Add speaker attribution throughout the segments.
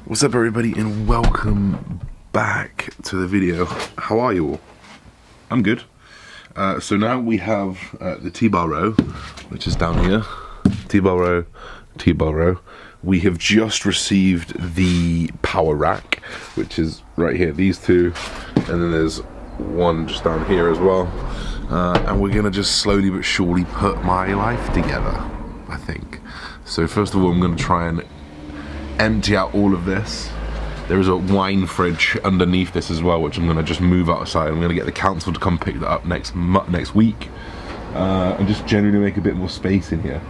Speaker 1: What's up everybody and welcome back to the video. How are you all? I'm good. So now we have the T-bar row, which is down here. T-bar row, T-bar row. We have just received the power rack, which is right here, these two, and then there's one just down here as well. And we're gonna just slowly but surely put my life together, I think. So first of all, I'm gonna try and empty out all of this. There is a wine fridge underneath this as well, which I'm gonna just move outside. I'm gonna get the council to come pick that up next week, and just generally make a bit more space in here.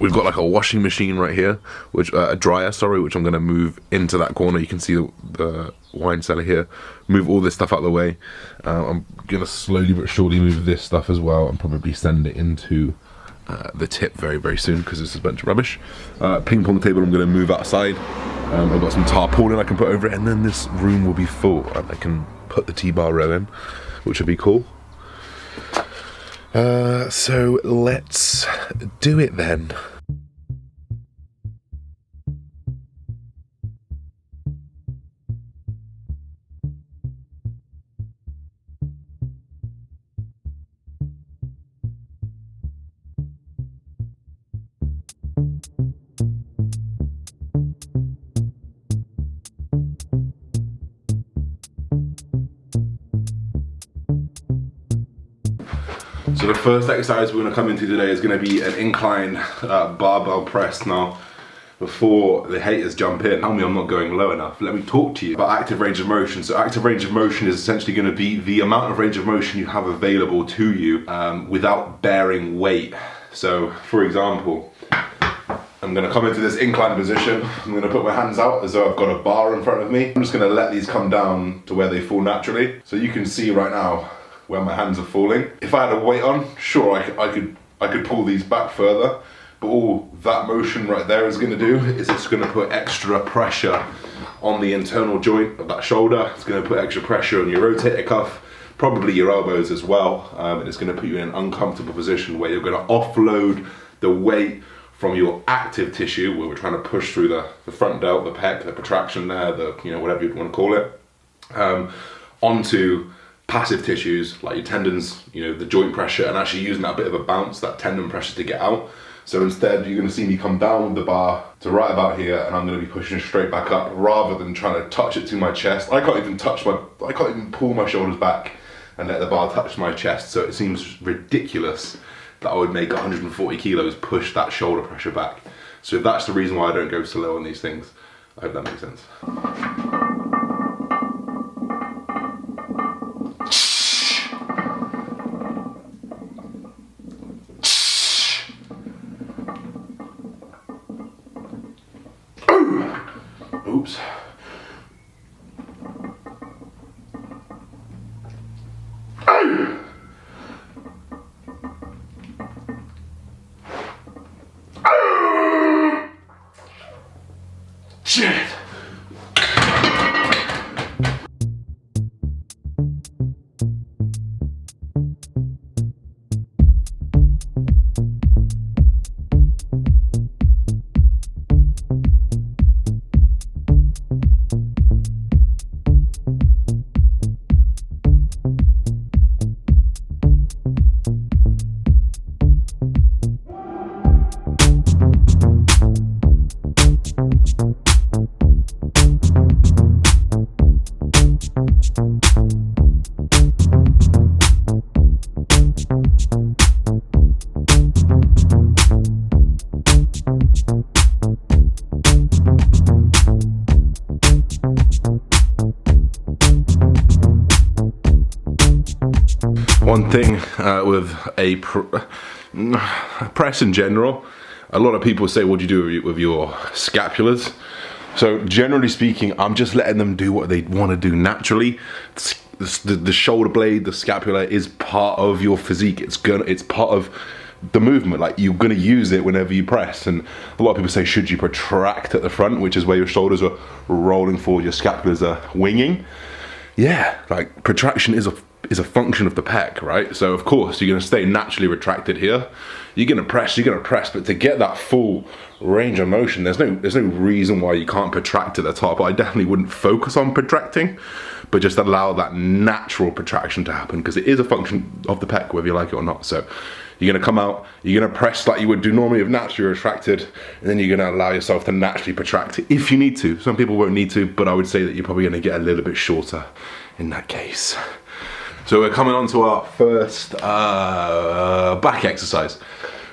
Speaker 1: We've got like a washing machine right here, which a dryer, sorry, which I'm gonna move into that corner. You can see the wine cellar here. Move all this stuff out of the way. I'm gonna slowly but surely move this stuff as well, and probably send it into the tip very soon, because this is a bunch of rubbish. Ping pong table I'm going to move outside. I've got some tarpaulin I can put over it, and then this room will be full and I can put the T-bar row in, which would be cool. So let's do it then. So the first exercise we're going to come into today is going to be an incline barbell press. Now, before the haters jump in, tell me I'm not going low enough, let me talk to you about active range of motion. So active range of motion is essentially going to be the amount of range of motion you have available to you without bearing weight. So for example, I'm going to come into this incline position. I'm going to put my hands out as though I've got a bar in front of me. I'm just going to let these come down to where they fall naturally. So you can see right now where my hands are falling. If I had a weight on, sure, I could pull these back further, but all that motion right there is going to do is it's going to put extra pressure on the internal joint of that shoulder. It's going to put extra pressure on your rotator cuff, probably your elbows as well, and it's going to put you in an uncomfortable position where you're going to offload the weight from your active tissue, where we're trying to push through the front delt, the pec, the protraction there, whatever you want to call it, onto passive tissues like your tendons, the joint pressure, and actually using that bit of a bounce, that tendon pressure, to get out. So instead, you're going to see me come down with the bar to right about here, and I'm going to be pushing straight back up rather than trying to touch it to my chest. I can't even pull my shoulders back and let the bar touch my chest. So it seems ridiculous that I would make 140 kilos push that shoulder pressure back. So that's the reason why I don't go so low on these things. I hope that makes sense. Oops. Shit. One thing with a press in general, a lot of people say, what do you do with your scapulars? So generally speaking, I'm just letting them do what they want to do naturally. The shoulder blade, the scapula is part of your physique. It's part of the movement. Like, you're gonna use it whenever you press. And a lot of people say, should you protract at the front, which is where your shoulders are rolling forward, your scapulars are winging? Yeah, like protraction is is a function of the pec, right? So of course you're going to stay naturally retracted here. You're going to press, but to get that full range of motion, there's no reason why you can't protract at the top. But I definitely wouldn't focus on protracting, but just allow that natural protraction to happen, because it is a function of the pec, whether you like it or not. So you're gonna come out, you're gonna press like you would do normally if naturally retracted, and then you're gonna allow yourself to naturally protract if you need to. Some people won't need to, but I would say that you're probably gonna get a little bit shorter in that case. So we're coming on to our first back exercise.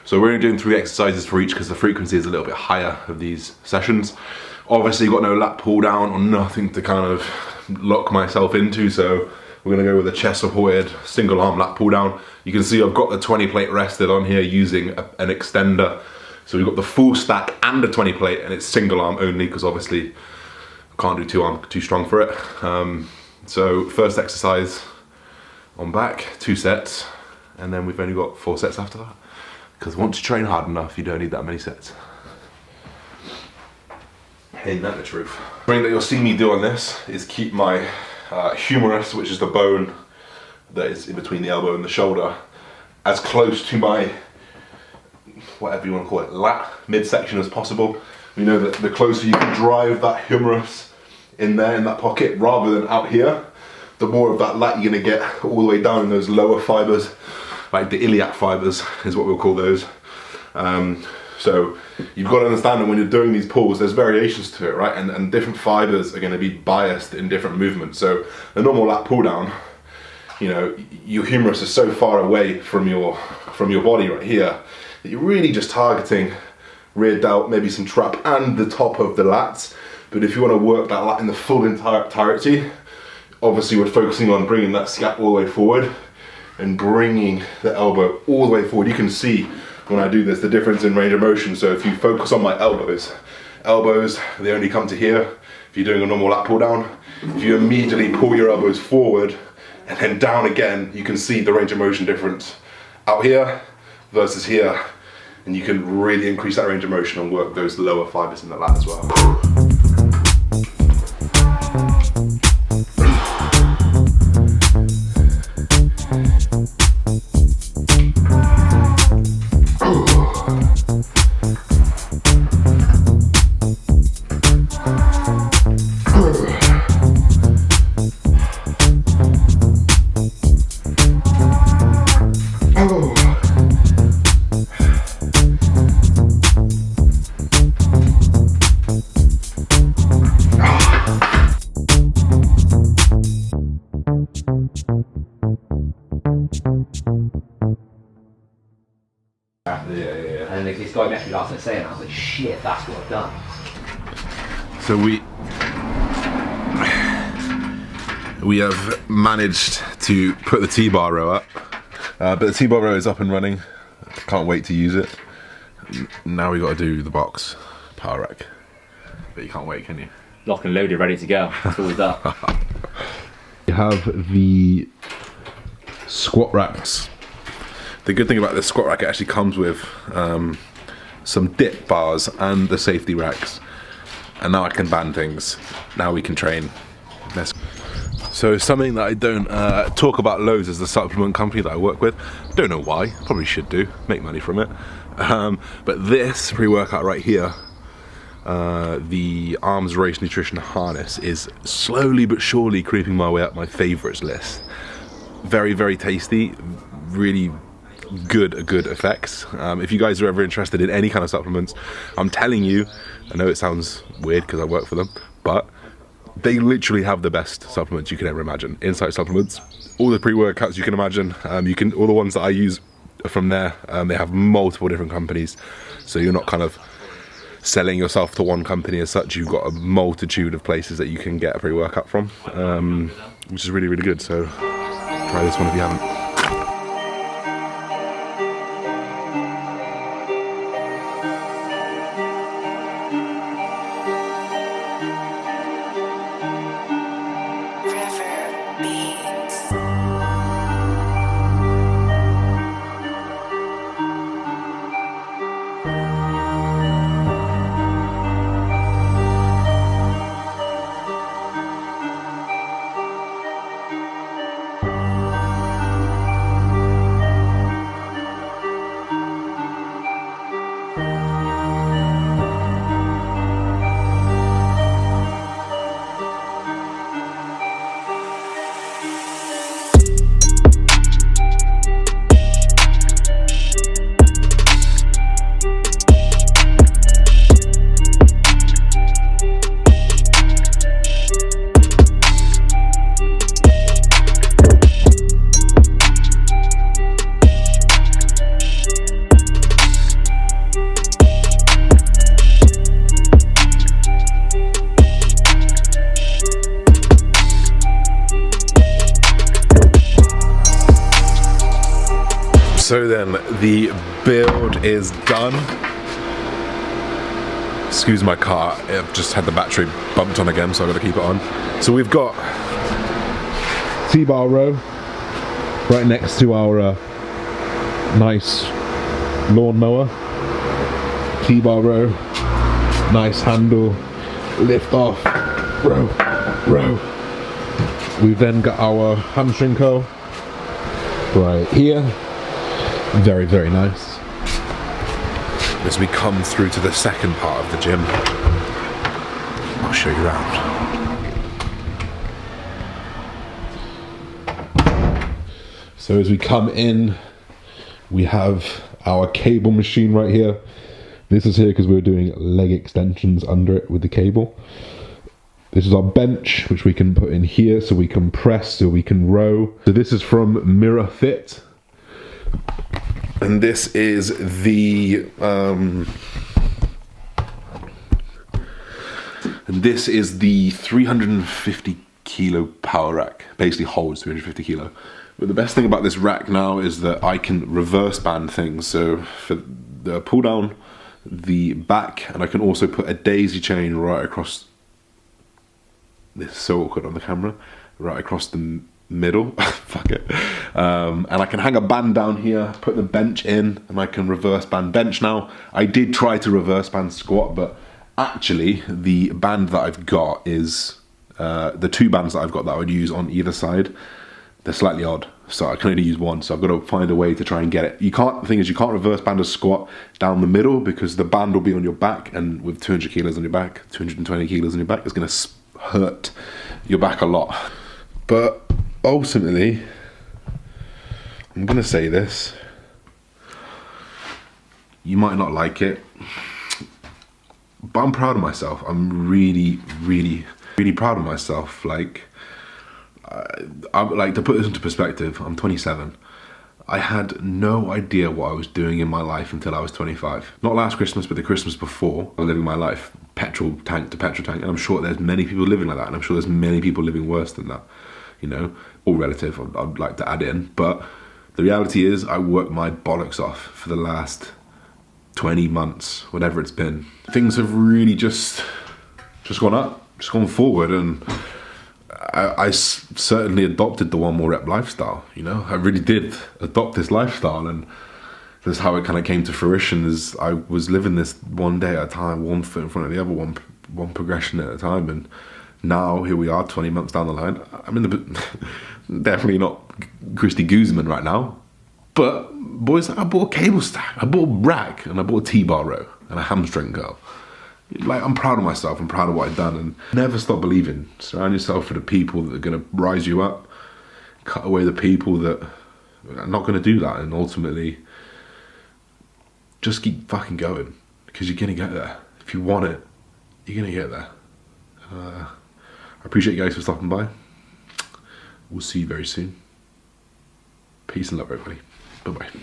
Speaker 1: So we're only doing 3 exercises for each because the frequency is a little bit higher of these sessions. Obviously you've got no lat pull down or nothing to kind of lock myself into, so we're gonna go with a chest supported single arm lat pull down. You can see I've got the 20 plate rested on here using an extender. So we've got the full stack and the 20 plate, and it's single arm only because obviously I can't do 2 arm, too strong for it. So first exercise on back, 2 sets, and then we've only got 4 sets after that. Because once you train hard enough, you don't need that many sets. Ain't that the truth? The thing that you'll see me do on this is keep my humerus, which is the bone that is in between the elbow and the shoulder, as close to my, whatever you want to call it, lat midsection as possible. We know that the closer you can drive that humerus in there, in that pocket, rather than out here, the more of that lat you're going to get all the way down in those lower fibers, like the iliac fibers is what we'll call those. So you've got to understand that when you're doing these pulls, there's variations to it, right? And different fibers are going to be biased in different movements. So a normal lat pull down, you know, your humerus is so far away from your body right here that you're really just targeting rear delt, maybe some trap, and the top of the lats. But if you want to work that lat in the full entirety, obviously we're focusing on bringing that scap all the way forward and bringing the elbow all the way forward. You can see when I do this, the difference in range of motion. So if you focus on my elbows, they only come to here. If you're doing a normal lat pull down, if you immediately pull your elbows forward and then down again, you can see the range of motion difference out here versus here. And you can really increase that range of motion and work those lower fibers in the lat as well.
Speaker 2: Yeah. And this guy messaged me last night saying, I was like, shit, that's what I've done.
Speaker 1: So we have managed to put the T-bar row up, but the T-bar row is up and running. Can't wait to use it. Now we got to do the box power rack, but you can't wait, can you?
Speaker 2: Lock and loaded, ready to go. It's all done.
Speaker 1: We have the squat racks. The good thing about this squat rack, it actually comes with some dip bars and the safety racks. And now I can band things. Now we can train. So something that I don't talk about loads is the supplement company that I work with. Don't know why, probably should do, make money from it. But this pre-workout right here, the Arms Race Nutrition Harness, is slowly but surely creeping my way up my favourites list. Very, very tasty, really good effects. If you guys are ever interested in any kind of supplements, I'm telling you, I know it sounds weird because I work for them, but they literally have the best supplements you can ever imagine. Insight supplements, all the pre-workouts you can imagine. All the ones that I use are from there. They have multiple different companies, so you're not kind of selling yourself to one company as such. You've got a multitude of places that you can get a pre-workout from, which is really, really good. So try this one if you haven't. So then, the build is done. Excuse my car, I've just had the battery bumped on again, so I've got to keep it on. So we've got T-bar row right next to our nice lawnmower. T-bar row, nice handle, lift off, row. We've then got our hamstring curl right here. Very, very nice. As we come through to the second part of the gym, I'll show you around. So as we come in, we have our cable machine right here. This is here because we're doing leg extensions under it with the cable. This is our bench, which we can put in here so we can press, so we can row. So this is from Mirror Fit. And this is the 350 kilo power rack. Basically holds 350 kilo. But the best thing about this rack now is that I can reverse band things. So for the pull down, the back, and I can also put a daisy chain right across. This is so awkward on the camera. Right across the middle. Fuck it. And I can hang a band down here, put the bench in, and I can reverse band bench now. I did try to reverse band squat, but actually the band that I've got is the two bands that I've got that I would use on either side. They're slightly odd, so I can only use one, so I've got to find a way to try and get it. You can't, the thing is, you can't reverse band a squat down the middle because the band will be on your back, and with 200 kilos on your back, 220 kilos on your back, it's going to hurt your back a lot. But ultimately, I'm going to say this, you might not like it, but I'm proud of myself. I'm really, really, really proud of myself. Like, to put this into perspective, I'm 27. I had no idea what I was doing in my life until I was 25. Not last Christmas, but the Christmas before. I was living my life petrol tank to petrol tank, and I'm sure there's many people living like that, and I'm sure there's many people living worse than that. You know, all relative, I'd like to add in. But the reality is, I worked my bollocks off for the last 20 months, whatever it's been. Things have really just gone up, just gone forward, and I certainly adopted the one more rep lifestyle. You know, I really did adopt this lifestyle, and that's how it kind of came to fruition. Is I was living this one day at a time, one foot in front of the other, one progression at a time, and now here we are, 20 months down the line. I'm in the definitely not Christy Guzman right now, but boys, I bought a cable stack, I bought a rack, and I bought a T-bar row and a hamstring curl. Like, I'm proud of myself, I'm proud of what I've done, and never stop believing. Surround yourself with the people that are going to rise you up, cut away the people that are not going to do that, and ultimately just keep fucking going, because you're going to get there. If you want it, you're going to get there. I appreciate you guys for stopping by. We'll see you very soon. Peace and love, everybody. Bye-bye.